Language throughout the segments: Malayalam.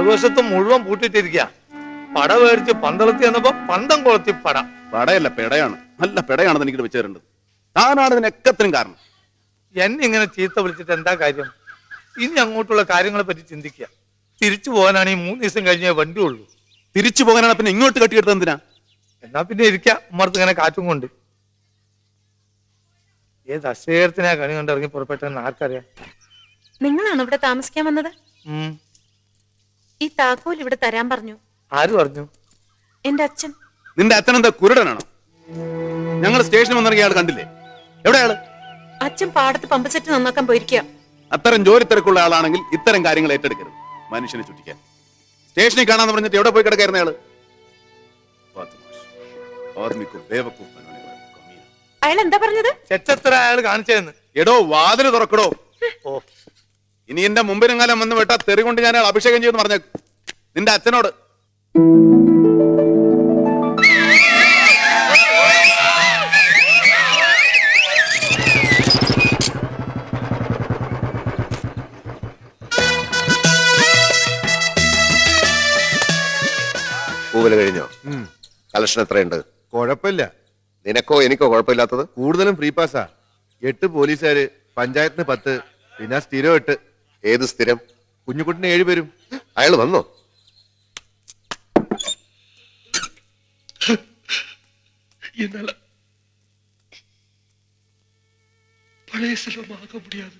മറുവശത്ത് മുഴുവൻ പൂട്ടിട്ടിരിക്കുക. പട മേടിച്ച് പന്തളത്തി വന്നപ്പോ പന്തം കൊളത്തി പട. പടയല്ല പെടയാണ്, നല്ല പെടയാണെന്ന് എനിക്ക് വെച്ചു തരേണ്ടത്. താനാണ് ഇതിനൊക്കത്തിനും കാരണം. എന്നെ ഇങ്ങനെ ചീത്ത വിളിച്ചിട്ട് എന്താ കാര്യം? ഇനി അങ്ങോട്ടുള്ള കാര്യങ്ങളെ പറ്റി ചിന്തിക്കുക. തിരിച്ചു പോകാനാണെങ്കിൽ 3 ദിവസം കഴിഞ്ഞേ വണ്ടി ഉള്ളൂ. തിരിച്ചു പോകാനാണ് പിന്നെ ഇങ്ങോട്ട് കെട്ടിയെടുത്തത് എന്തിനാ? എന്നാ പിന്നെ ഇരിക്കുക ഉമ്മർത്ത് ഇങ്ങനെ കാറ്റും കൊണ്ട്. ഏത് അശ്വേരത്തിനാ കണി കണ്ട് ഇറങ്ങി പുറപ്പെട്ടെന്ന് ആർക്കറിയാം. നിങ്ങളാണ് ഇവിടെ താമസിക്കാൻ വന്നത്? ഈ താക്കോൽ ഇവിടെ തരാൻ പറഞ്ഞു. ആര് പറഞ്ഞു? എന്റെ അച്ഛൻ. നിന്റെ അച്ഛൻ എന്താ കുരുടനാണോ? ഞങ്ങൾ സ്റ്റേഷനിൽ വന്നിറങ്ങിയ ആൾ കണ്ടില്ലേ? എവിടെയാള്? അച്ഛൻ പാടത്ത് പമ്പ് സെറ്റ് നന്നാക്കാൻ പോയിരിക്കുക. അത്തരം ജോലി തിരക്കുള്ള ആളാണെങ്കിൽ ഇത്തരം കാര്യങ്ങൾ ഏറ്റെടുക്കരുത്. മനുഷ്യനെ ചുറ്റിക്കാൻ സ്റ്റേഷനിൽ കാണാന്ന് പറഞ്ഞിട്ട് എവിടെ പോയി കിടക്കായിരുന്ന ആള്? അയാൾ എന്താ പറഞ്ഞത്? ചെച്ചത്ര അയാൾ കാണിച്ചതെന്ന്. എടോ വാതില് തുറക്കടോ. ഇനി എന്റെ മുമ്പിനെങ്ങാലും വന്ന് വിട്ടാ തെറി കൊണ്ട് ഞാൻ അഭിഷേകം ചെയ്യുമെന്ന് പറഞ്ഞ നിന്റെ അച്ഛനോട്. പൂവല് കഴിഞ്ഞോ? കളക്ഷൻ എത്രയുണ്ട്? കുഴപ്പമില്ല. നിനക്കോ എനിക്കോ കുഴപ്പമില്ലാത്തത്? കൂടുതലും ഫ്രീ പാസ്സാ. 8 പോലീസുകാര്, പഞ്ചായത്തിന് 10, പിന്നെ സ്ഥിരം 8. ഏത് സ്ഥിരം? കുഞ്ഞുകുട്ടിന് 7 പേരും. അയാൾ വന്നോ? പഴയ സ്ഥലമാക മുടിയാതെ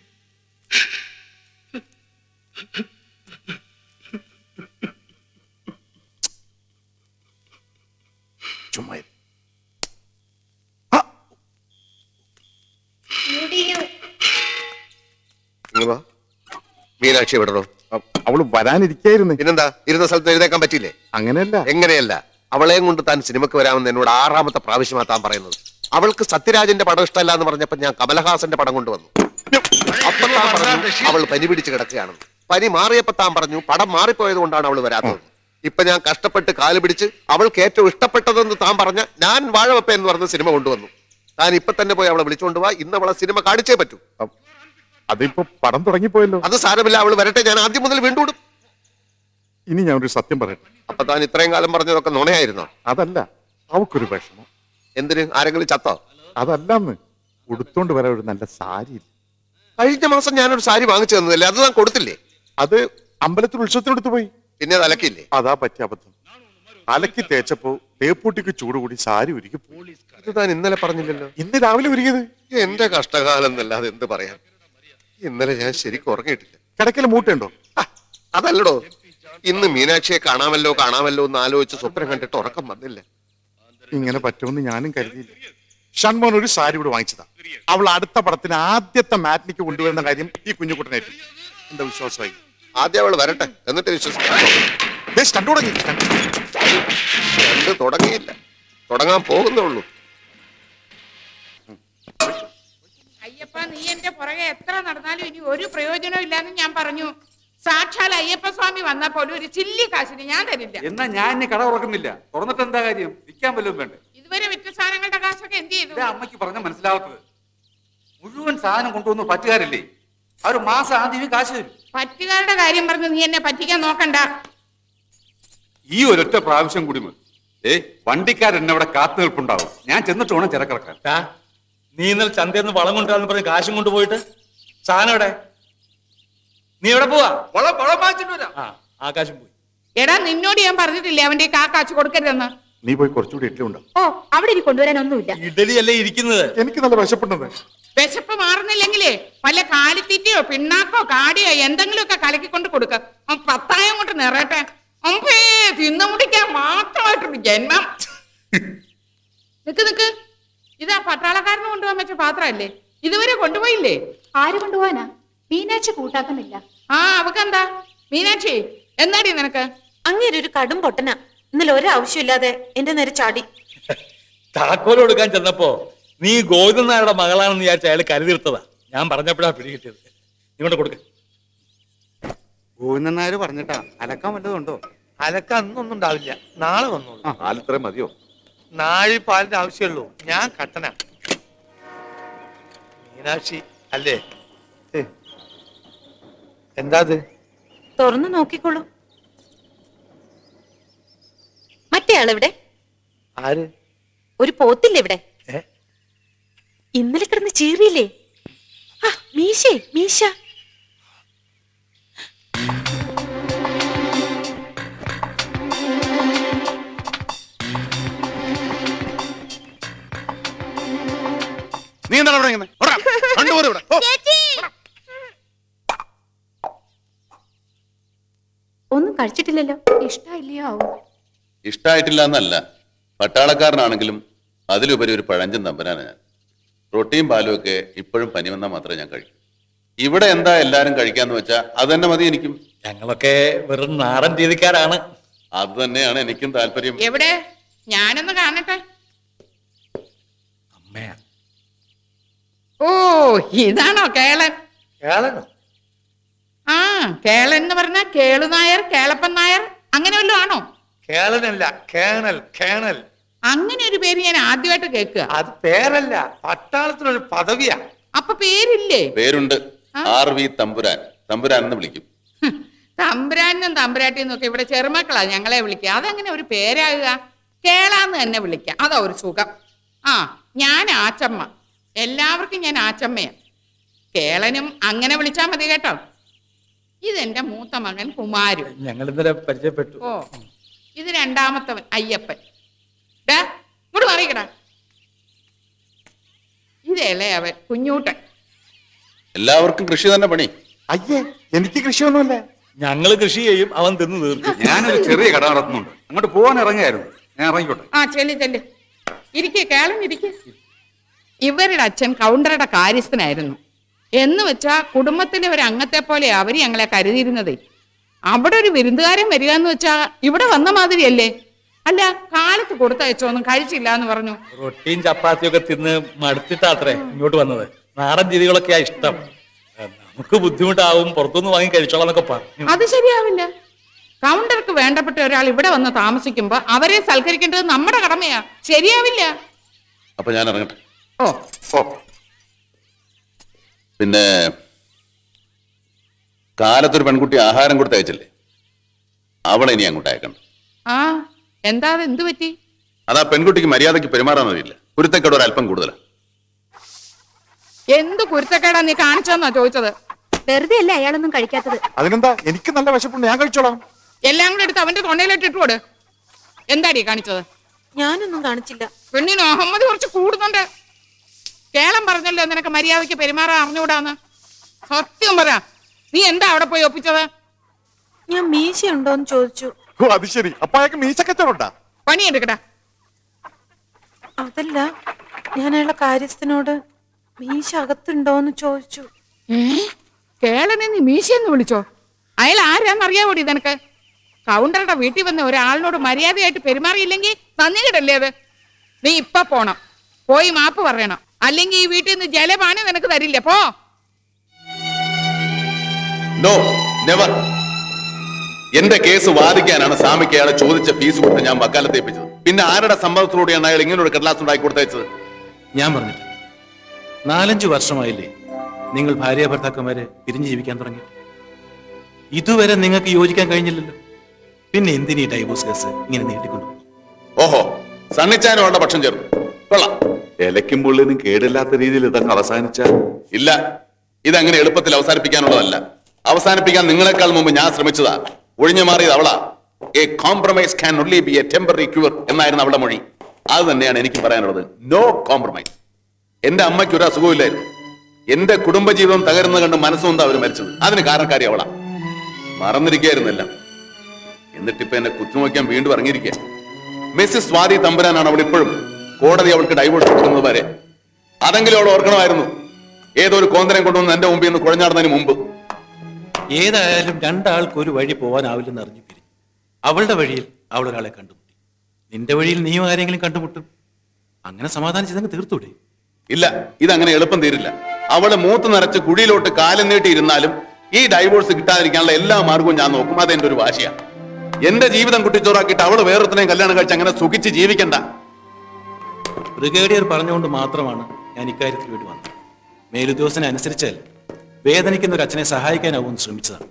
ചുമ്മാ മീനാക്ഷി വിടണോ? അവള് വരാനിരിക്കായിരുന്നു. പിന്നെന്താ, ഇരുന്ന സ്ഥലത്ത് എഴുതേക്കാൻ പറ്റില്ലേ? അങ്ങനെയല്ല. എങ്ങനെയല്ല? അവളെയും കൊണ്ട് താൻ സിനിമക്ക് വരാമെന്ന് എന്നോട് 6ാമത്തെ പ്രാവശ്യമാ താൻ പറയുന്നത്. അവൾക്ക് സത്യരാജന്റെ പടം ഇഷ്ടമല്ല എന്ന് പറഞ്ഞപ്പോ ഞാൻ കമലഹാസന്റെ പടം കൊണ്ടുവന്നു. അപ്പൊ താൻ പറഞ്ഞു അവൾ പനി പിടിച്ച് കിടക്കുകയാണെന്ന്. പനി മാറിയപ്പോ താൻ പറഞ്ഞു പടം മാറിപ്പോയത് കൊണ്ടാണ് അവൾ വരാത്തത്. ഇപ്പൊ ഞാൻ കഷ്ടപ്പെട്ട് കാല് പിടിച്ച് അവൾക്ക് ഏറ്റവും ഇഷ്ടപ്പെട്ടതെന്ന് താൻ പറഞ്ഞ ഞാൻ വാഴവപ്പ എന്ന് പറഞ്ഞ സിനിമ കൊണ്ടുവന്നു. താൻ ഇപ്പൊ തന്നെ പോയി അവളെ വിളിച്ചുകൊണ്ട് പോവാ. ഇന്ന് അവളെ സിനിമ കാണിച്ചേ പറ്റൂ. അതിപ്പോ പടം തുടങ്ങിപ്പോയല്ലോ. അത് സാരമില്ല, അവൾ വരട്ടെ. ഞാൻ ആദ്യം മുതൽ വീണ്ടും. ഇനി ഞാൻ ഒരു സത്യം പറയട്ടെ. അപ്പൊ താൻ ഇത്രയും കാലം പറഞ്ഞതൊക്കെ നുണയായിരുന്നോ? അതല്ല, അവക്കൊരു വിഷമം. എന്തിന്? ആരെങ്കിലും ചത്തോ? അതല്ലെന്ന്, ഉടുത്തോണ്ട് വരാൻ ഒരു നല്ല സാരി. കഴിഞ്ഞ മാസം ഞാനൊരു സാരി വാങ്ങിച്ചു തന്നതല്ലേ, അത് താൻ കൊടുത്തില്ലേ? അത് അമ്പലത്തിൽ ഉത്സവത്തിനെടുത്ത് പോയി. പിന്നെ അത് അലക്കില്ലേ? അതാ പറ്റിയ അബദ്ധം. അലക്കി തേച്ചപ്പോ തേപ്പൂട്ടിക്ക് ചൂട് കൂടി സാരി ഉരുകി. ഇത് താൻ ഇന്നലെ പറഞ്ഞില്ലല്ലോ. ഇന്ന് രാവിലെ ഉരുകിയത്. എന്റെ കഷ്ടകാലം എന്നല്ലാതെ എന്ത് പറയാൻ. ഇന്നലെ ഞാൻ ശരിക്കും ഉറങ്ങിയിട്ടില്ല. കിടക്കൽ മൂട്ടുണ്ടോ? അതല്ലടോ, ഇന്ന് മീനാക്ഷിയെ കാണാമല്ലോ എന്ന് ആലോചിച്ച് സ്വപ്നം കണ്ടിട്ട് ഉറക്കം വന്നില്ല. ഇങ്ങനെ പറ്റുമെന്ന് ഞാനും കരുതിയില്ല. ഷൺമോൻ ഒരു സാരി കൂടെ വാങ്ങിച്ചതാ. അവൾ അടുത്ത പടത്തിന് ആദ്യത്തെ മാറ്റിനിക്ക് കൊണ്ടുവരുന്ന കാര്യം ഈ കുഞ്ഞുകുട്ടനായിട്ട് എന്താ വിശ്വാസമായി. ആദ്യം അവൾ വരട്ടെ, എന്നിട്ട് വിശ്വസിക്കാം. തുടങ്ങിയില്ല, തുടങ്ങാൻ പോകുന്നുള്ളൂ. അയ്യപ്പ, നീ എന്റെ പുറകെ എത്ര നടന്നാലും ഇനി ഒരു പ്രയോജനം ഇല്ലാന്ന് ഞാൻ പറഞ്ഞു. സാക്ഷാൽ അയ്യപ്പ സ്വാമി വന്നാ പോലും ഒരു ചില്ലി കാശിന് ഞാൻ തരില്ല. എന്നാ ഞാൻ ഇനി കട ഉറക്കുന്നില്ല. തുറന്നിട്ട് എന്താ കാര്യം? വിൽക്കാൻ വല്ലതും വേണ്ടേ? ഇതുവരെ വിറ്റ സാധനങ്ങളുടെ കാശൊക്കെ എന്ത് ചെയ്തു? അമ്മയ്ക്ക് പറഞ്ഞ മനസ്സിലാവാത്തത്. മുഴുവൻ സാധനം കൊണ്ടുവന്ന് പറ്റുകാരല്ലേ, അവർ മാസം ആദ്യമേ കാശ് തരും. പറ്റുകാരുടെ കാര്യം പറഞ്ഞ് നീ എന്നെ പറ്റിക്കാൻ നോക്കണ്ട. ഈ ഒരൊറ്റ പ്രാവശ്യം കൂടി മതി. വണ്ടിക്കാരൻ അവിടെ കാത്തു നിൽപ്പുണ്ടാവും. ഞാൻ ചെന്നിട്ട് വേണം ചിരക്കിറക്കാൻ. നീ ഇന്നലെ ചന്തയെന്ന് വളം കൊണ്ടുവരാന്ന് പറഞ്ഞ് കാശും കൊണ്ടുപോയിട്ട് സാധനം എവിടെ? നീ എവിടെ പോവാ? വളം വാങ്ങിച്ചിട്ട് വരാം. ആകാശം പോയി. എടാ, നിന്നോട് ഞാൻ പറഞ്ഞിട്ടില്ലേ അവന്റെ ആ കാശ് കൊടുക്കരുതെന്ന്? നീ പോയി കുറച്ചുകൂടി ഇഡ്ഡലി ഉണ്ടോ? ഓ, അവിടെ ഇനി കൊണ്ടുവരാനൊന്നുമില്ല. ഇഡലി അല്ലേ ഇരിക്കുന്നത്. എനിക്ക് നല്ല വിശപ്പുണ്ടെന്ന്. വിശപ്പ് മാറുന്നില്ലെങ്കിലേ വല്ല കാലിത്തീറ്റയോ പിണ്ണാക്കോ കാടിയോ എന്തെങ്കിലുമൊക്കെ കലക്കിക്കൊണ്ട് കൊടുക്ക. 10 കൊണ്ട് നിറയട്ടെ. അമ്പേ, തിന്നു മുടിക്കാൻ മാത്രമായിട്ടൊരു ജന്മം. നിക്ക്, ഇതാ പട്ടാളക്കാരന് കൊണ്ടുപോകാൻ വെച്ച പാത്രമല്ലേ? ഇതുവരെ കൊണ്ടുപോയില്ലേ? ആര് കൊണ്ടുപോവാനാ? മീനാക്ഷി കൂട്ടാക്കുന്നില്ല. അവക്കെന്താ? മീനാക്ഷി, എന്നാടി നിനക്ക്? അങ്ങേര് ഒരു കടും പൊട്ടനാ. ഇന്നലെ ഒരാവശ്യമില്ലാതെ എന്റെ നേരെ ചാടി. താക്കോല് കൊടുക്കാൻ ചെന്നപ്പോ നീ ഗോവിന്ദൻ നായരുടെ മകളാണെന്ന് വിചാരിച്ച അയാൾ കരുതിർത്തതാ. ഞാൻ പറഞ്ഞപ്പോഴാ പിടികിട്ടിയത്. നീ കൊടുക്ക. ഗോവിന്ദൻ നായർ പറഞ്ഞിട്ടാ. അലക്കാൻ വല്ലതുണ്ടോ? അലക്കാൻ അന്നൊന്നും ഉണ്ടാവില്ല, നാളെ വന്നോളൂ. പാലിത്രയും മതിയോ? നാഴി പാലിന്റെ ആവശ്യമുള്ളൂ. ഞാൻ കട്ടന. മീനാക്ഷി അല്ലേ? എന്താ തുറന്നു നോക്കിക്കോളൂ. മറ്റേ ആളെവിടെ? ആര്? ഒരു പോത്തില്ലേ ഇവിടെ? ഏ? ഇന്നലെ കിടന്ന് ചീറിയില്ലേ? ആ മീശേ മീശ. നീ എന്താണ് ഇവിടെ ഇങ്ങനെ? ഓടാ, കണ്ടുപോരെ ഇവിടെ. ഓ. ഒന്നും കഴിച്ചിട്ടില്ലല്ലോ. ഇഷ്ടായിട്ടില്ല എന്നല്ല, പട്ടാളക്കാരനാണെങ്കിലും അതിലുപരി ഒരു പഴഞ്ചൻ തമ്പനാണ് ഞാൻ. റൊട്ടിയും പാലും ഒക്കെ ഇപ്പോഴും പനി വന്നാൽ മാത്രമേ ഞാൻ കഴിക്കൂ. ഇവിടെ എന്താ എല്ലാരും കഴിക്കാന്ന് വെച്ചാ അത് തന്നെ മതി എനിക്കും. ഞങ്ങളൊക്കെ വെറും നാടൻ രീതിക്കാരാണ്. അത് തന്നെയാണ് എനിക്കും താല്പര്യം. എവിടെ? ഞാനൊന്ന് കാണട്ടെ. അമ്മയാ. ഓ, ഇതാണോ കേളൻ? കേളനോ? ആ, കേളൻ എന്ന് പറഞ്ഞാ കേളു നായർ, കേളപ്പൻ നായർ അങ്ങനെ വല്ലതും ആണോ? കേളനല്ല, കേണൽ. കേണൽ അങ്ങനെ ഒരു പേര് ഞാൻ ആദ്യമായിട്ട് കേൾക്കുക. അത് പേരല്ല, പട്ടാളത്തിനൊരു പദവിയാ. അപ്പൊ പേരില്ലേ? പേരുണ്ട്, RV തമ്പുരാൻ. തമ്പുരാൻ എന്ന് വിളിക്കും. തമ്പുരാനും തമ്പുരാട്ടിന്നും ഒക്കെ ഇവിടെ ചെറുമക്കളാ ഞങ്ങളെ വിളിക്കുക. അതെങ്ങനെ ഒരു പേരാകുക? കേളാന്ന് തന്നെ വിളിക്കാം, അതാ ഒരു സുഖം. ആ, ഞാൻ ആച്ചമ്മ. എല്ലാവർക്കും ഞാൻ ആച്ചമ്മയാ. കേളനും അങ്ങനെ വിളിച്ചാ മതി കേട്ടോ. ഇതെന്റെ മൂത്ത മകൻ കുമാരു. ഞങ്ങൾ ഇന്നലെ പരിചയപ്പെട്ടു. ഓ, ഇത് രണ്ടാമത്തവൻ അയ്യപ്പൻ. ഇങ്ങോട്ട് മാറിക്കടാ. ഇത് ഇളയവൻ കുഞ്ഞൂട്ടൻ. എല്ലാവർക്കും കൃഷി തന്നെ പണി. അയ്യേ, എനിക്ക് കൃഷിയൊന്നുമല്ല. ഞങ്ങള് കൃഷി ചെയ്യും, അവൻ തിന്ന് തീർക്കും. ഞാനൊരു ചെറിയ കട നടത്തുന്നുണ്ട്, അങ്ങോട്ട് പോകാൻ ഇറങ്ങിയായിരുന്നു. ഞാൻ ഇറങ്ങിക്കോട്ടെ. ആ, ചെല്ല്. ഇരിക്കേ, കേളൻ ഇരിക്കേ. ഇവരുടെ അച്ഛൻ കൗണ്ടറുടെ കാര്യസ്ഥനായിരുന്നു. എന്ന് വെച്ചാ കുടുംബത്തിലെ ഒരു അംഗത്തെ പോലെ അവര് ഞങ്ങളെ കരുതിയിരുന്നതേ. അവിടെ ഒരു വിരുന്നുകാരൻ വരിക എന്ന് വെച്ചാ ഇവിടെ വന്ന മാതിരിയല്ലേ? അല്ല, കാലത്ത് കൊടുത്തയച്ചോന്നും കഴിച്ചില്ല എന്ന് പറഞ്ഞു. റൊട്ടിയും ചപ്പാത്തിയും ഒക്കെ തിന്ന് മടുത്തിട്ടാത്രേ ഇങ്ങോട്ട് വന്നത്. നാടൻ രീതികളൊക്കെയാ ഇഷ്ടം. നമുക്ക് ബുദ്ധിമുട്ടാവും, പുറത്തുനിന്ന് വാങ്ങി കഴിച്ചോളാം എന്നൊക്കെ പറഞ്ഞു. അത് ശരിയാവില്ല. കൗണ്ടർക്ക് വേണ്ടപ്പെട്ട ഒരാൾ ഇവിടെ വന്ന് താമസിക്കുമ്പോ അവരെ സൽക്കരിക്കേണ്ടത് നമ്മുടെ കടമയാ. ശരിയാവില്ല. അപ്പൊ ഞാൻ ഇറങ്ങട്ടെ. ഓ, പിന്നെ കാലത്തൊരു പെൺകുട്ടി ആഹാരം കൊടുത്ത് അയച്ചില്ലേ, അവളെ ഇനി അങ്ങോട്ട് അയക്കണ്ട. ആ, എന്താ അത്? എന്ത് പറ്റി? അതാ പെൺകുട്ടിക്ക് മര്യാദയ്ക്ക് പെരുമാറാൻ അറിയില്ല. കുരുത്തക്കേട് ഒരു അല്പം കൂടുതലാണ്. എന്ത് കുരുത്തക്കേടാ നീ കാണിച്ചെന്നാ ചോദിച്ചത്. വെറുതെ അല്ല അയാളൊന്നും കഴിക്കാത്തത്. അതിനെന്താ, എനിക്ക് നല്ല വിശപ്പുണ്ട്, ഞാൻ കഴിച്ചോളാം. എല്ലാം കൂടെ എടുത്ത് അവന്റെ തൊണ്ടയിലിട്ട് ഇട്ടുകൊട്. എന്താടി കാണിച്ചത്? ഞാനൊന്നും കാണിച്ചില്ല. പെണ്ണിന് അഹമ്മദ് കുറച്ച് കൂടുന്നുണ്ട്. കേളം പറഞ്ഞല്ലോ നിനക്ക് മര്യാദയ്ക്ക് പെരുമാറാൻ അറിഞ്ഞുകൂടാന്ന്. സത്യം പറ, നീ എന്താ അവിടെ പോയി ഒപ്പിച്ചത്? ഞാൻ മീശ ഉണ്ടോന്ന് ചോദിച്ചു. ഓ, അത് ശരി. അപ്പൊ അയാൾക്ക് മീശക്കച്ചവടാ? പണിയെടുക്കടാ. അതല്ല, ഞാൻ അയാളെ കാര്യസ്ഥനോട് മീശ അകത്തുണ്ടോന്ന് ചോദിച്ചു. കേളനെ നീ മീശയെന്ന് വിളിച്ചോ? അയാൾ ആരാന്നറിയാവോടി നിനക്ക്? കൗണ്ടറുടെ വീട്ടിൽ വന്ന ഒരാളിനോട് മര്യാദയായിട്ട് പെരുമാറിയില്ലെങ്കിൽ നന്ദി കിടല്ലേ അത്? നീ ഇപ്പൊ പോണം, പോയി മാപ്പ് പറയണം. അല്ലെങ്കിൽ ഈ വീട്ടിൽ നിന്ന് ജലപാനം നിനക്ക് തരില്ല. പോ. No, never. എന്റെ കേസ് വാദിക്കാനാണ് സ്വാമിക്ക് അയാളെ ചോദിച്ച ഫീസ് കൊടുത്ത് ഞാൻ വക്കാലത്ത് ഏൽപ്പിച്ചത്. പിന്നെ ആരുടെ സമ്മതത്തോടെയാണ് അയാൾ ഇങ്ങനെ ഒരു കടലാസ് ഉണ്ടാക്കി കൊടുത്തയച്ചത്? ഞാൻ പറഞ്ഞില്ല, 4-5 വർഷമായില്ലേ നിങ്ങൾ ഭാര്യ ഭർത്താക്കന്മാരെ പിരിഞ്ഞു ജീവിക്കാൻ തുടങ്ങി. ഇതുവരെ നിങ്ങൾക്ക് യോജിക്കാൻ കഴിഞ്ഞില്ലല്ലോ. പിന്നെ എന്തിനീ ഡൈവോഴ്സ് കേസ് ഇങ്ങനെ നീട്ടിക്കൊണ്ടു? ഓഹോ, സണ്ണിച്ചാനും അവളുടെ പക്ഷം ചേർന്നു. കൊള്ളാം. ഇലയ്ക്കും പുള്ളിനും കേടില്ലാത്ത രീതിയിൽ ഇതങ്ങ് അവസാനിച്ചാൽ? ഇല്ല, ഇതങ്ങനെ എളുപ്പത്തിൽ അവസാനിപ്പിക്കാനുള്ളതല്ല. അവസാനിപ്പിക്കാൻ നിങ്ങളെക്കാൾ മുമ്പ് ഞാൻ ശ്രമിച്ചതാ. ഒഴിഞ്ഞു മാറിയത് അവളാ. A compromise can only be a temporary cure എന്നായിരുന്നു അവളുടെ മൊഴി. അത് തന്നെയാണ് എനിക്ക് പറയാനുള്ളത്. No compromise. എന്റെ അമ്മയ്ക്ക് ഒരു അസുഖമില്ലായിരുന്നു. എന്റെ കുടുംബജീവിതം തകരുന്ന കണ്ട് മനസ്സുകൊണ്ടാ അവർ മരിച്ചത്. അതിന് കാരണക്കാരി അവളാ. മറന്നിരിക്കുകയായിരുന്നില്ല. എന്നിട്ടിപ്പോ എന്നെ കുത്തുനോക്കാൻ വീണ്ടും ഇറങ്ങിയിരിക്കുക. മിസ്സിസ് സ്വാതി തമ്പുരാനാണ് അവൾ ഇപ്പോഴും. കോടതി അവൾക്ക് ഡൈവോഴ്സ് കൊടുക്കുന്നത് വരെ. അതെങ്കിലും അവൾ ഓർക്കണമായിരുന്നു. ഏതൊരു കോന്തരം കൊണ്ടുവന്ന് എന്റെ മുമ്പിൽ നിന്ന് കുഴഞ്ഞാടുന്നതിന് മുമ്പ്. ഏതായാലും രണ്ടാൾക്ക് ഒരു വഴി പോകാനാവില്ലെന്ന് അറിഞ്ഞു പിരിഞ്ഞു. അവളുടെ വഴിയിൽ അവൾ ഒരാളെ കണ്ടുമുട്ടി, നിന്റെ വഴിയിൽ നീയും ആരെങ്കിലും കണ്ടുമുട്ടും. അങ്ങനെ സമാധാനിച്ചതങ്ങ് തീർത്തൂടെ? ഇല്ല, ഇതങ്ങനെ എളുപ്പം തീരില്ല. അവള് മൂത്ത് നിറച്ച് കുഴിയിലോട്ട് കാലം നീട്ടിയിരുന്നാലും ഈ ഡൈവോഴ്സ് കിട്ടാതിരിക്കാനുള്ള എല്ലാ മാർഗവും ഞാൻ നോക്കും. അതെന്റെ ഒരു വാശിയാണ്. എന്റെ ജീവിതം കുട്ടിച്ചോറാക്കിയിട്ട് അവള് വേറൊരുത്തനെയും കല്യാണം കഴിച്ച് അങ്ങനെ സുഖിച്ച് ജീവിക്കണ്ട. ബ്രിഗേഡിയർ പറഞ്ഞുകൊണ്ട് മാത്രമാണ് ഞാൻ ഇക്കാര്യത്തിൽ വേണ്ടി വന്നത്. മേലുദ്യോഗസ്ഥനെ അനുസരിച്ചാൽ വേദനിക്കുന്ന ഒരു അച്ഛനെ സഹായിക്കാനാവും ശ്രമിച്ചതാണ്.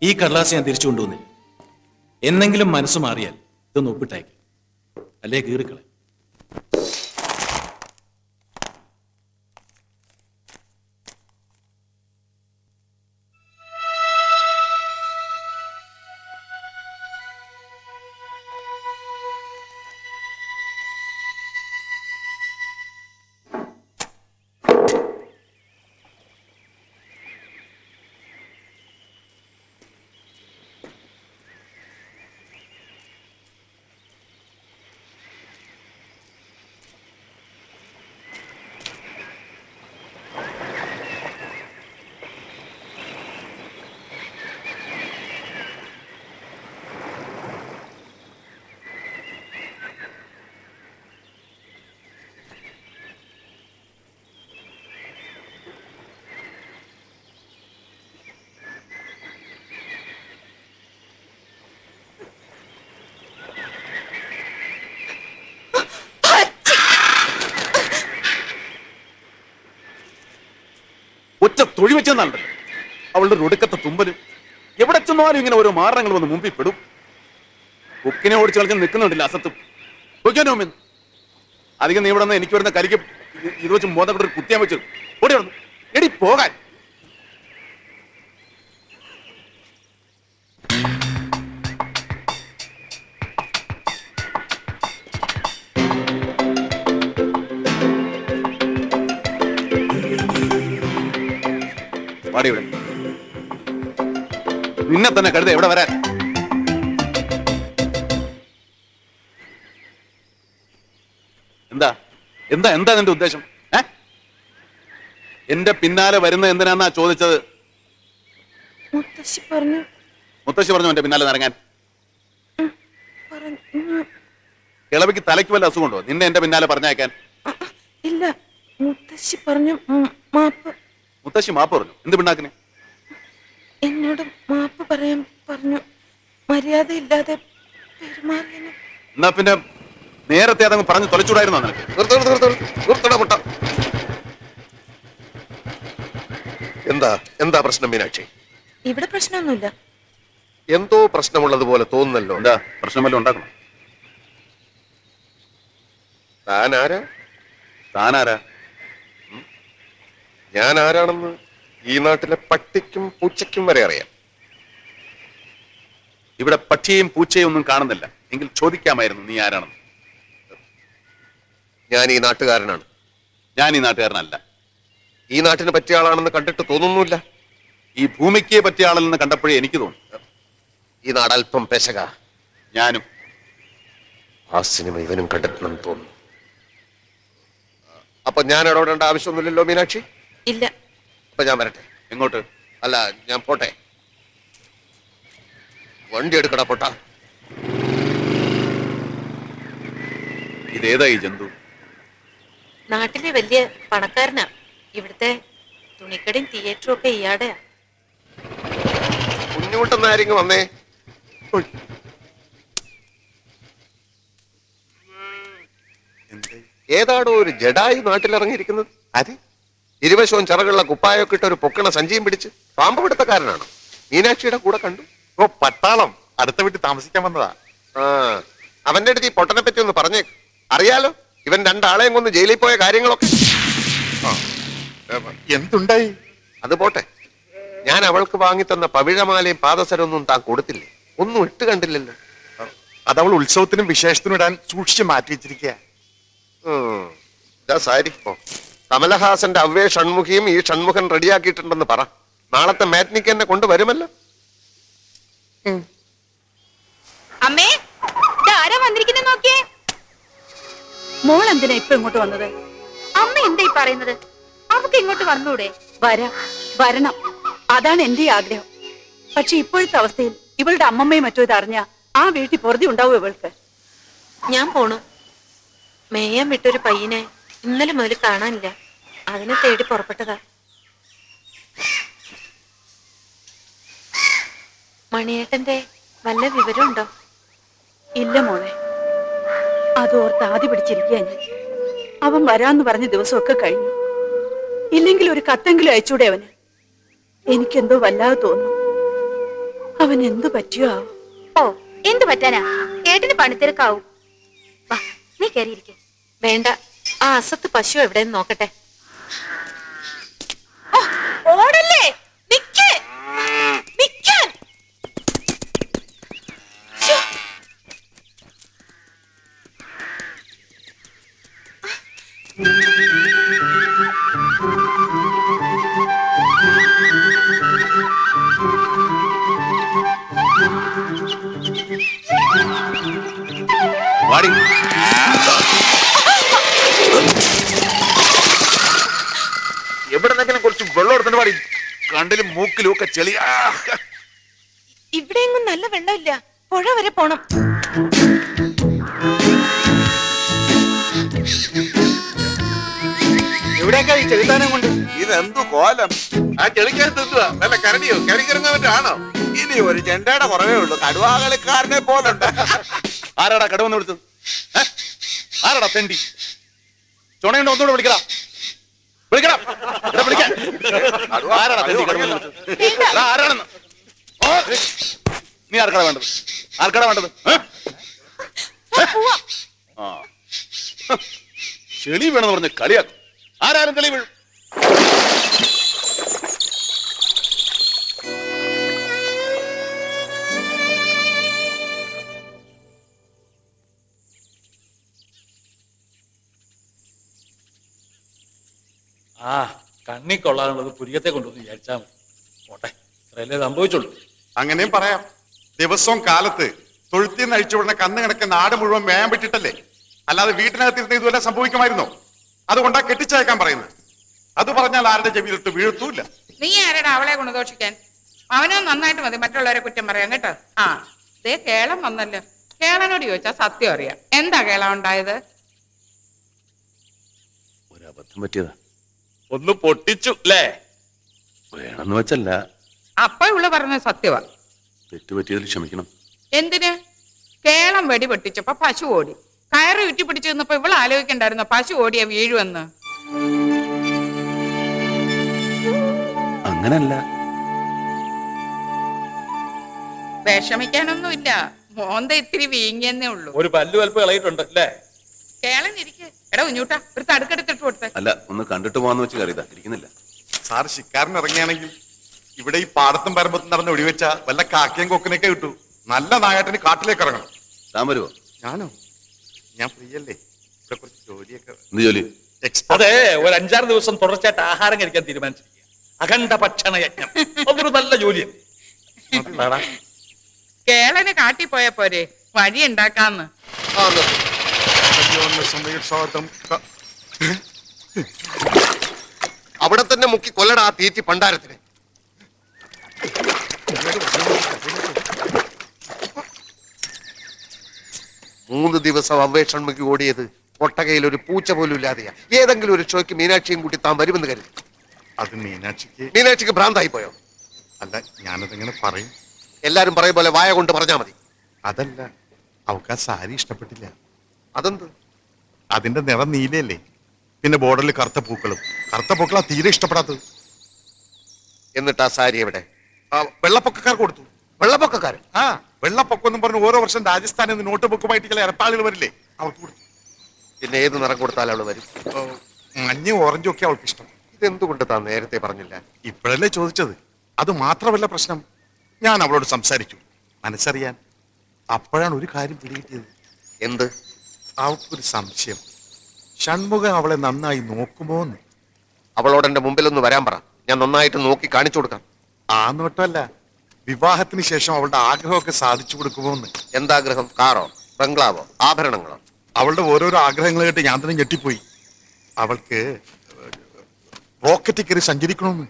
ഈ കടലാസ് ഞാൻ തിരിച്ചു കൊണ്ടുവന്നില്ല. എന്നെങ്കിലും മനസ്സ് മാറിയാൽ ഇതൊന്ന് ഒപ്പിട്ടയക്കും, അല്ലേ കീറിക്കളെ. ഒറ്റ തൊഴി വെച്ചെന്നുണ്ട് അവളുടെ ഒടുക്കത്തെ തുമ്പലും. എവിടെ ചെന്നാലും ഇങ്ങനെ ഓരോ മാറങ്ങൾ വന്ന് മുമ്പിൽ പെടും. ബുക്കിനെ ഓടിച്ച് കളിച്ച് നിൽക്കുന്നുണ്ടില്ല അസത്തും. നോക്കിയാനോമെന്ന് അധികം നീ ഇവിടെ നിന്ന് എനിക്ക് വരുന്ന കരിക്ക് ഇത് വെച്ച് മോതപ്പെട്ടൊരു കുത്തിയാൻ വെച്ചു. ഓടി വന്നു എടി പോകാൻ. പാടി ഇവിടെ നിന്നെ തന്നെ കരുത എവിടെ വരാൻ. എന്താ എന്താ എന്താ നിന്റെ ഉദ്ദേശം? എന്റെ പിന്നാലെ വരുന്ന എന്തിനാന്നാ ചോദിച്ചത്? മുത്തശ്ശി പറഞ്ഞു. മുത്തശ്ശി പറഞ്ഞു എന്റെ പിന്നാലെ ഇറങ്ങാൻ? പറഞ്ഞു. കിളവിക്ക് തലയ്ക്ക് വല്ല അസുഖമുണ്ടോ നിന്നെ എന്റെ പിന്നാലെ പറഞ്ഞയക്കാൻ? ഇല്ല, മുത്തശ്ശി പറഞ്ഞു മാപ്പ്. മുത്തശ്ശി മാപ്പ് പറഞ്ഞു? എന്ത് പിണ്ണാക്കിനെ? എന്നോട് മാപ്പ് പറയാൻ പറഞ്ഞു. മര്യാദ ഇല്ലാതെ പെരുമാറിയതിന്. എന്നാ പിന്നെ നേരത്തെ അതങ്ങ് പറഞ്ഞു തൊലച്ചൂടായിരുന്നോ നിനക്ക്? എന്താ എന്താ പ്രശ്നം മീനാക്ഷി? ഇവിടെ പ്രശ്നമൊന്നുമില്ല. എന്തോ പ്രശ്നമുള്ളതുപോലെ തോന്നുന്നല്ലോ. എന്താ പ്രശ്നം വല്ലതും ഉണ്ടാക്കണം? താനാരാ? താനാരാ? ഞാൻ ആരാണെന്ന് ഈ നാട്ടിലെ പട്ടിക്കും പൂച്ചയ്ക്കും വരെ അറിയാം. ഇവിടെ പക്ഷിയെയും പൂച്ചയും ഒന്നും കാണുന്നില്ല. എങ്കിൽ ചോദിക്കാമായിരുന്നു നീ ആരാണെന്ന്. ഞാൻ ഈ നാട്ടുകാരനാണ്. ഞാൻ ഈ നാട്ടുകാരനല്ല. ഈ നാട്ടിന് പറ്റിയ ആളാണെന്ന് കണ്ടിട്ട് തോന്നുന്നില്ല. ഈ ഭൂമിക്ക് പറ്റിയ ആളെന്ന് കണ്ടപ്പോഴേ എനിക്ക് തോന്നി. ഈ നാട് അല്പം പെശക. ഞാനും. ആ സിനിമ ഇവനും കണ്ടിട്ടുണ്ടെന്ന് തോന്നുന്നു. അപ്പൊ ഞാൻ ഇടപെടേണ്ട ആവശ്യമൊന്നുമില്ലല്ലോ മീനാക്ഷി? ഇല്ല. അപ്പൊ ഞാൻ വരട്ടെ. എങ്ങോട്ട്? അല്ല, ഞാൻ പോട്ടെ. വണ്ടി എടുക്കടാ പൊട്ടാ. ഇതേതാ ഈ ജന്തു? നാട്ടിലെ വലിയ പണക്കാരനാ. ഇവിടുത്തെ തുണിക്കടയും തിയേറ്ററും ഒക്കെ ഇയാടെയാ. കുഞ്ഞുമുട്ടെന്ന് ആരെങ്കിലും വന്നേ. ഏതാടോ ഒരു ജഡായി നാട്ടിലിറങ്ങിയിരിക്കുന്നത്? ആര്? ഇരുവശവും ചിറകുള്ള കുപ്പായൊക്കെ ഇട്ട് ഒരു പൊക്കണ സഞ്ചിയും പിടിച്ച് പാമ്പ് പിടുത്തക്കാരനാണ്. മീനാക്ഷിയുടെ കൂടെ കണ്ടു. ഓ, പട്ടാളം. അടുത്ത വീട്ടിൽ താമസിക്കാൻ വന്നതാ. ആ, അവന്റെ അടുത്ത് ഈ പൊട്ടനെ പറ്റി ഒന്ന് പറഞ്ഞേക്ക്. അറിയാലോ ഇവൻ രണ്ടാളെയും കൊന്ന് ജയിലിൽ പോയ കാര്യങ്ങളൊക്കെ. എന്തുണ്ടായി? അത് പോട്ടെ, ഞാൻ അവൾക്ക് വാങ്ങിത്തന്ന പവിഴമാലയും പാദസരമൊന്നും താൻ കൊടുത്തില്ലേ? ഒന്നും ഇട്ട് കണ്ടില്ലല്ലോ. അതവൾ ഉത്സവത്തിനും വിശേഷത്തിനും ഇടാൻ സൂക്ഷിച്ച് മാറ്റി വെച്ചിരിക്കുക. സാരി. കമലഹാസന്റെ അവ്വേ ഷൺമുഖിയും ഈ ഷൺമുഖൻ റെഡിയാക്കിയിട്ടുണ്ടെന്ന് പറ. നാളത്തെ മാറ്റ്നിക്ക് എന്നെ കൊണ്ടുവരുമല്ലോ. അമ്മേ, ആരാ വന്നിരിക്കുന്ന നോക്കിയേ. മോൾ എന്തിനാ ഇപ്പൊ ഇങ്ങോട്ട് വന്നത്? അമ്മ എന്താ ഈ പറയുന്നത്? അവക്ക് ഇങ്ങോട്ട് വന്നൂടെ? വരണം, അതാണ് എന്റെ ആഗ്രഹം. പക്ഷെ ഇപ്പോഴത്തെ അവസ്ഥയിൽ ഇവളുടെ അമ്മമ്മയും മറ്റോ ഇതറിഞ്ഞ ആ വീട്ടിൽ പൊറുതി ഉണ്ടാവും ഇവൾക്ക്. ഞാൻ പോണു. മേയാൻ വിട്ടൊരു പയ്യനെ ഇന്നലെ മുതൽ കാണാനില്ല. അതിനെ തേടി പുറപ്പെട്ടതാ. മണിയേട്ടന്റെ വല്ല വിവരമുണ്ടോ? ഇല്ല മോളെ, അതോർത്ത് ആദ്യ പിടിച്ചിരിക്കാൻ. അവൻ വരാന്ന് പറഞ്ഞ ദിവസമൊക്കെ കഴിഞ്ഞു. ഇല്ലെങ്കിൽ ഒരു കത്തെങ്കിലും അയച്ചൂടെ അവന്? എനിക്കെന്തോ വല്ലാതെ തോന്നുന്നു. അവൻ എന്തു പറ്റിയോ ആവോ? ഓ, എന്തു പറ്റാനാ? ഏട്ടന് പണിത്തിരക്കാവും. വാ, നീ കയറിയിരിക്കെ. വേണ്ട, ആ അസത്ത് പശു എവിടെയെന്ന് നോക്കട്ടെ. ഓടല്ലേ, നിക്ക്, നിക്കാൻ. ശ്ശോ. വാടി. എവിടെന്നെങ്കിലും കുറച്ച് വെള്ളം എടുത്തിട്ട് പാടി. കണ്ടിലും മൂക്കിലും ഒക്കെ ചെളി. ഇവിടെയെങ്ങും നല്ല വെള്ളമില്ല, പുഴ വരെ പോണം. എവിടേക്കാ ഈ ചെറുതാനം കൊണ്ട്? ഇതെന്തു കോലം? ആ ചെളിക്കകത്ത് എന്തുവാ? വല്ല കരടിയോ കരിക്കിറങ്ങാനാണോ? ഇനി ഒരു ചെണ്ടയുടെ കുറവേ ഉള്ളൂ, കടുവാകളിക്കാരനെ പോലുണ്ട്. ആരാടാ കടുവന്ന് വിളിച്ചത്? ആരാടാ തെണ്ടി? ചുണയുണ്ടോ? ഒന്നുകൂടെ വിളിക്കടാ, വിളിക്കടാ, ഇവിടെ വിളിക്കാൻ. ആരാടാ തെണ്ടി കടുവന്ന് വിളിച്ചത്? എടാ, ആരാണെന്ന്? നീ ആർക്കടാ വേണ്ടത്? ആർക്കടാ വേണ്ടത്? ചെളി വേണമെന്ന് പറഞ്ഞ് കളിയാക്കും. ആരാരും കളി വീഴും. ആ കണ്ണി കൊള്ളാനുള്ളത് പുരികത്തെ കൊണ്ടുവന്ന് വിചാരിച്ചാ മതി. പോട്ടെ, ഇത്രയല്ലേ സംഭവിച്ചുള്ളൂ. അങ്ങനെയും പറയാം. ദിവസവും കാലത്ത് തൊഴുത്തിൽ നിന്ന് അഴിച്ചുവിടുന്ന കന്ന് കണക്ക് നാട് മുഴുവൻ മേയാൻ പറ്റിട്ടല്ലേ? അല്ലാതെ വീട്ടിനകത്തിരുന്ന് ഇതുവരെ സംഭവിക്കുമായിരുന്നോ? അതുകൊണ്ടാ കെട്ടിച്ചയക്കാൻ പറയുന്നത്. അത് പറഞ്ഞാൽ ആരുടെ ചെവിയിലിട്ട് വീഴ്ത്തൂല്ല. നീ ആരടാ അവളെ ഗുണദോഷിക്കാൻ? അവനോ നന്നായിട്ട് മതി മറ്റുള്ളവരെ കുറ്റം പറയാൻ കേട്ടോ. ആ ദേ കേളം വന്നല്ലോ. കേളനോട് ചോദിച്ചാ സത്യം അറിയാം. എന്താ കേളം ഉണ്ടായത്? ഒരബദ്ധം പറ്റിയതാ. ഒന്ന് പൊട്ടിച്ചു അല്ലേ? വേണമെന്ന് വെച്ചല്ല, അപ്പൊ ഇവള് പറഞ്ഞത് സത്യവാ. തെറ്റുപറ്റിയതിൽ ക്ഷമിക്കണം. എന്തിന്? കേളം വെടി പൊട്ടിച്ചപ്പോ പശു ഓടി. കയറ് ചുറ്റി പിടിച്ചു നിന്നപ്പോ ഇവള് ആലോചിക്കണ്ടായിരുന്നോ പശു ഓടിയ വീഴുമെന്ന്? അങ്ങനല്ല. വിഷമിക്കാനൊന്നുമില്ല, മോന്ത ഇത്തിരി വീങ്ങിയെന്നേ ഉള്ളൂ. ഒരു പല്ലു അല്പം ഇളയിട്ടുണ്ട് അല്ലേ? കേളൻ ഇരിക്കെ. എടാ കുഞ്ഞൂട്ടാ, ഒരു തടുക്കെടുത്തിട്ട് കൊടുത്തേ. അല്ല, ഒന്ന് കണ്ടിട്ട് പോവാന്ന് വെച്ച് കയറിയതാ, ഇരിക്കുന്നില്ല. സാർ ശിക്കാരന് ഇറങ്ങിയാണെങ്കിൽ ഇവിടെ ഈ പാടത്തും പരമ്പത്തും നടന്ന് ഒടിവെച്ച വല്ല കാക്കയും കൊക്കിനൊക്കെ കിട്ടൂ. നല്ല നായാട്ടിന് കാട്ടിലേക്ക് ഇറങ്ങണം. താൻ വരുവോ? ഞാനോ? ഞാൻ ഫ്രീ അല്ലേ? ഇവിടെ കുറച്ച് ജോലിയൊക്കെ. എന്ത് ജോലി? അതെ, ഒരു 5-6 ദിവസം തുടർച്ചയായിട്ട് ആഹാരം കഴിക്കാൻ തീരുമാനിച്ചിരിക്കുക. അഖണ്ഡ ഭക്ഷണ യജ്ഞം. അതൊരു നല്ല ജോലിയാണ്. കേളന് കാട്ടി പോയ പോരെ, വഴി ഉണ്ടാക്കാന്ന്. അവിടെ തന്നെ മുക്കി കൊല്ലട ആ തീറ്റി പണ്ടാരത്തിന്. മൂന്ന് ദിവസം അന്വേഷണയ്ക്ക് ഓടിയത് കൊട്ടകയിൽ ഒരു പൂച്ച പോലും ഇല്ലാതെയാ. ഏതെങ്കിലും ഒരു ഷോയ്ക്ക് മീനാക്ഷിയും കൂട്ടി താൻ വരുമെന്ന് കരുതി. അത് മീനാക്ഷിക്ക് ഭ്രാന്തായി പോയോ? അല്ല, ഞാനതെങ്ങനെ പറയും? എല്ലാരും പറയും പോലെ വായ കൊണ്ട് പറഞ്ഞാ മതി. അതല്ല, അവൾക്ക് ആ സാരി ഇഷ്ടപ്പെട്ടില്ല. അതെന്ത്? അതിന്റെ നിറം നീലയല്ലേ, പിന്നെ ബോർഡറിൽ കറുത്ത പൂക്കളും. കറുത്ത പൂക്കളാ തീരെ ഇഷ്ടപ്പെടാത്തത്. എന്നിട്ട് ആ സാരി എവിടെ? വെള്ളപ്പൊക്കക്കാർ കൊടുത്തു. വെള്ളപ്പൊക്കക്കാരൻ? ആ, വെള്ളപ്പൊക്കം എന്ന് പറഞ്ഞ് ഓരോ വർഷം രാജസ്ഥാനിൽ നിന്ന് നോട്ട് ബുക്കുമായിട്ട് ചില ഇരപ്പാളുകൾ വരില്ലേ, അവർക്ക് കൊടുത്തു. പിന്നെ ഏത് നിറം കൊടുത്താൽ അവള് വരും? മഞ്ഞയും ഓറഞ്ചും ഒക്കെ അവൾക്ക് ഇഷ്ടം. ഇതെന്തുകൊണ്ട് താൻ നേരത്തെ പറഞ്ഞില്ല? ഇപ്പോഴല്ലേ ചോദിച്ചത്. അത് മാത്രമല്ല പ്രശ്നം, ഞാൻ അവളോട് സംസാരിച്ചു മനസ്സറിയാൻ. അപ്പോഴാണ് ഒരു കാര്യം പിടികിട്ടിയത്. എന്ത്? അവൾക്കൊരു സംശയം, ഷൺമുഖം അവളെ നന്നായി നോക്കുമോ എന്ന്. അവളോട് എന്റെ മുമ്പിലൊന്ന് വരാൻ പറ, ഞാൻ നന്നായിട്ട് നോക്കി കാണിച്ചു കൊടുക്കാം. ആ നോട്ടമല്ല, വിവാഹത്തിന് ശേഷം അവളുടെ ആഗ്രഹമൊക്കെ സാധിച്ചു കൊടുക്കുമോ എന്ന്. എന്താഗ്രഹം? കാറോ, ബംഗ്ലാവോ, ആഭരണങ്ങളോ? അവളുടെ ഓരോരോ ആഗ്രഹങ്ങൾ കേട്ട് ഞാൻ തന്നെ ഞെട്ടിപ്പോയി. അവൾക്ക് റോക്കറ്റിൽ കയറി സഞ്ചരിക്കണമെന്ന്.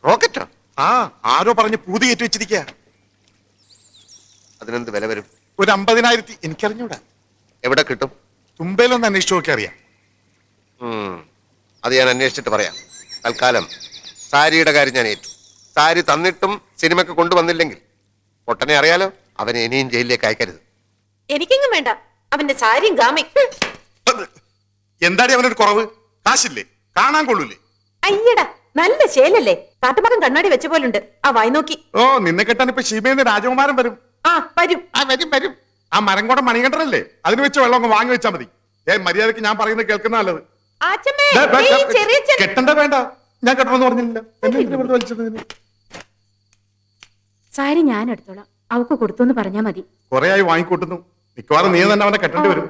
റോക്കറ്റോ? ആ, ആരോ പറഞ്ഞ് പൂതി കയറ്റി വെച്ചിരിക്കുക. അതിനെന്ത് വില വരും? ഒരു 50,000. എനിക്കറിഞ്ഞൂടാ. എവിടെ കിട്ടും? തുമ്പയിലൊന്ന് അന്വേഷിച്ചു നോക്കി അറിയാം. അത് ഞാൻ അന്വേഷിച്ചിട്ട് പറയാം. തൽക്കാലം സാരിയുടെ കാര്യം ഞാൻ ഏറ്റു. സാരി തന്നിട്ടും സിനിമയ്ക്ക് കൊണ്ടുവന്നില്ലെങ്കിൽ പൊട്ടനെ അറിയാലോ, അവനെ ഇനിയും ജയിലിലേക്ക് അയക്കരുത്. എനിക്കെങ്ങും വേണ്ട അവന്റെ സാരിയും ഗാമി. എന്താടി അവനൊരു കുറവ്? കാശില്ലേ? കാണാൻ കൊള്ളൂലേ? അയ്യടാ, നല്ല ശേലല്ലേ, കാട്ടുമകം കണ്ണാടി വെച്ച പോലുണ്ട്. ആ വായി നോക്കി. ഓ, നിന്നെ കെട്ടാൻ ഇപ്പൊ ശീമേന്ന് രാജകുമാരൻ വരും. ആ വരും. ആ, വരും വരും. ആ മരംകോടം മണികണ്ഠനല്ലേ അതിന് വെച്ച് വെള്ളം അങ്ങ് വാങ്ങി വെച്ചാൽ മതി. മര്യാദക്ക് ഞാൻ പറയുന്നത് കേൾക്കുന്ന നല്ലത്. കെട്ടണ്ട വേണ്ട, ഞാൻ കെട്ടണമെന്ന് പറഞ്ഞില്ല. എന്നെ എന്തിനാ വെറുതെ വലിച്ചത് ഇതിന്? സാരി ഞാൻ എടുത്തോളാം, അവക്ക് കൊടുത്തോന്ന് പറഞ്ഞാ മതി. കുറെ ആയി വാങ്ങിക്കൂട്ടുന്നു, മിക്കവാറും നീ തന്നെ അവനെ കെട്ടേണ്ടി വരും.